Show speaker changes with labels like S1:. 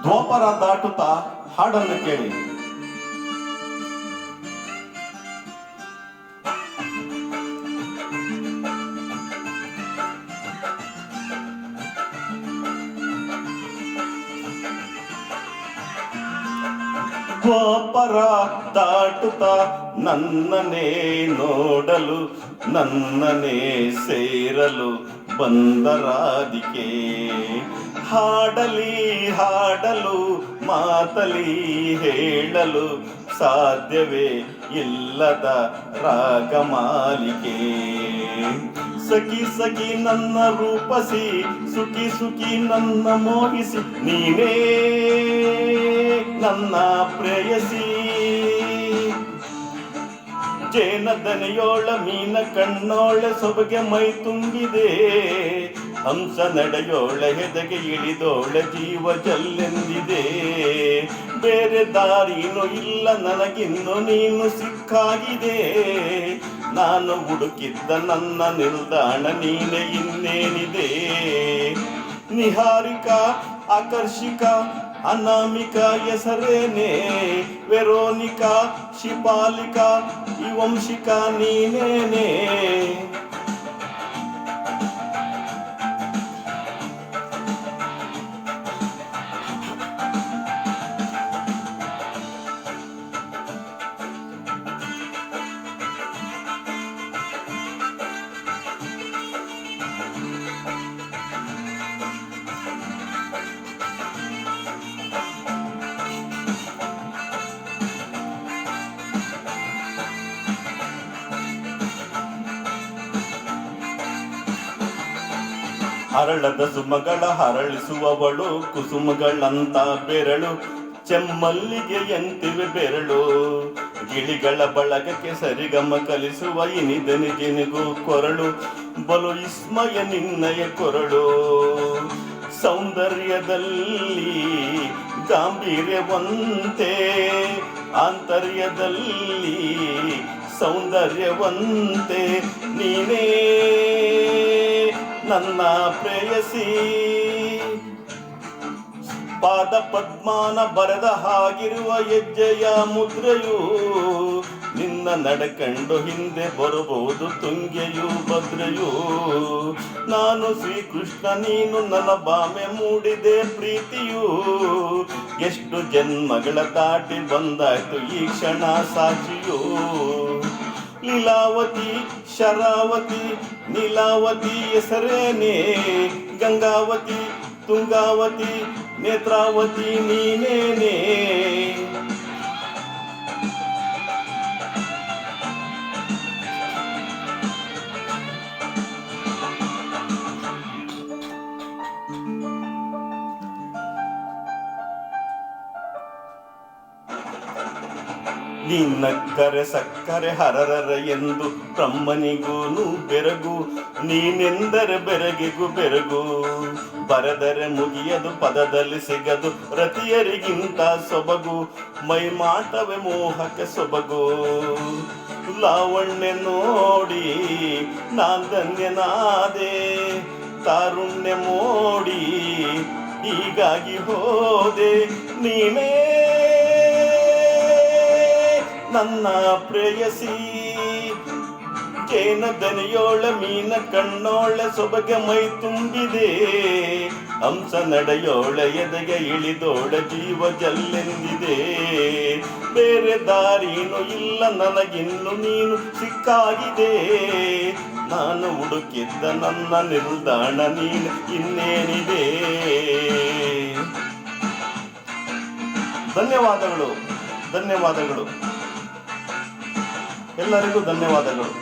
S1: ದ್ವಾಪರ ದಾಟುತ್ತಾ ಹಾಡನ್ನು ಕೇಳಿ. ದ್ವಾಪರ ದಾಟುತ್ತಾ ನನ್ನನೇ ನೋಡಲು, ನನ್ನನೇ ಸೇರಲು ಬಂದರಾದಿಕೆ. ಹಾಡಲಿ ಹಾಡಲು ಮಾತಲಿ ಹೇಳಲು ಸಾಧ್ಯವೇ ಇಲ್ಲದ ರಾಗಮಾಲಿಕೆ. ಸಖಿ ಸಖಿ ನನ್ನ ರೂಪಸಿ, ಸುಖಿ ಸುಖಿ ನನ್ನ ಮೋಹಿಸಿ, ನೀನೇ ನನ್ನ ಪ್ರೇಯಸಿ. ಜೇನದನೆಯೋಳ ಮೀನ ಕಣ್ಣೋಳ ಸೊಬಗೆ ಮೈ ತುಂಬಿದೆ, ಹಂಸ ನಡೆಯೋಳ ಹೆದಗೆ ಇಳಿದೋಳ ಜೀವ ಜಲ್ಲೆಂದಿದೆ. ಬೇರೆ ದಾರಿನೂ ಇಲ್ಲ ನನಗಿನ್ನು ನೀನು ಸಿಕ್ಕಾಗಿದೆ, ನಾನು ಹುಡುಕಿದ್ದ ನನ್ನ ನಿಲ್ದಾಣ ನೀನೆ ಇನ್ನೇನಿದೆ. ನಿಹಾರಿಕಾ ಆಕರ್ಷಿಕಾ ಅನಾಮಿಕಾ ಹೆಸರೇನೆ, ವೆರೋನಿಕಾ ಶಿಪಾಲಿಕಾ ಈ ವಂಶಿಕಾ ನೀನೇನೆ. ಹರಳದ ಸುಮಗಳ ಹರಳಿಸುವವಳು, ಕುಸುಮಗಳಂತ ಬೆರಳು, ಚೆಮ್ಮಲ್ಲಿಗೆಯಂತಿವೆ ಬೆರಳು. ಗಿಳಿಗಳ ಬಳಗಕ್ಕೆ ಸರಿಗಮ ಕಲಿಸುವ ಇನಿದನಿಗೆನಿಗೂ ಕೊರಳು, ಬಲು ವಿಸ್ಮಯ ನಿನ್ನಯ ಕೊರಳು. ಸೌಂದರ್ಯದಲ್ಲಿ ಗಾಂಭೀರ್ಯವಂತೆ, ಆಂತರ್ಯದಲ್ಲಿ ಸೌಂದರ್ಯವಂತೆ, ನೀನೇ ನನ್ನ ಪ್ರೇಯಸಿ. ಪಾದ ಪದ್ಮಾನ ಬರೆದ ಹಾಗಿರುವ ಹೆಜ್ಜೆಯ ಮುದ್ರೆಯು, ನಿನ್ನ ನಡೆಕಂಡು ಹಿಂದೆ ಬರಬಹುದು ತುಂಗೆಯು ಭದ್ರೆಯು. ನಾನು ಶ್ರೀಕೃಷ್ಣ ನೀನು ನನ್ನ ಬಾಮೆ ಮೂಡಿದೆ ಪ್ರೀತಿಯು, ಎಷ್ಟು ಜನ್ಮಗಳ ದಾಟಿ ಬಂದಾಯ್ತು ಈ ಕ್ಷಣ ಸಾಕ್ಷಿಯು. ಲೀಲಾವತಿ ಶರಾವತಿ ನೀಲಾವತಿ ಹೆಸರೇನೆ, ಗಂಗಾವತಿ ತುಂಗಾವತಿ ನೇತ್ರಾವತಿ ನೀನೇನೆ. ನಿನ್ನಕ್ಕರೆ ಸಕ್ಕರೆ ಹರರರ ಎಂದು ಬ್ರಹ್ಮನಿಗೂನು ಬೆರಗು, ನೀನೆಂದರೆ ಬೆರಗಿಗೂ ಬೆರಗು. ಬರೆದರೆ ಮುಗಿಯದು ಪದದಲ್ಲಿ ಸಿಗದು ರತಿಯರಿಗಿಂತ ಸೊಬಗು, ಮೈಮಾಟವೇ ಮೋಹಕ್ಕೆ ಸೊಬಗು. ಲಾವಣ್ಯ ನೋಡಿ ನಾನ್ ಧನ್ಯನಾದೆ, ತಾರುಣ್ಯ ಮೋಡಿ ಹೀಗಾಗಿ ಹೋದೆ, ನೀನೇ ನನ್ನ ಪ್ರೇಯಸಿ. ಜೇನ ದನಿಯೋಳ ಮೀನ ಕಣ್ಣೋಳ ಸೊಬಗೆ ಮೈ ತುಂಬಿದೆ, ಹಂಸ ನಡೆಯೋಳ ಎದೆಗೆ ಇಳಿದೋಳ ಜೀವ ಜಲ್ಲೆಂದಿದೆ. ಬೇರೆ ದಾರಿನೂ ಇಲ್ಲ ನನಗಿನ್ನು ನೀನು ಸಿಕ್ಕಾಗಿದೆ, ನಾನು ಹುಡುಕಿದ್ದ ನನ್ನ ನಿಲ್ದಾಣ ನೀನು ಇನ್ನೇನಿದೆ. ಧನ್ಯವಾದಗಳು ಧನ್ಯವಾದಗಳು ಎಲ್ಲರಿಗೂ ಧನ್ಯವಾದಗಳು.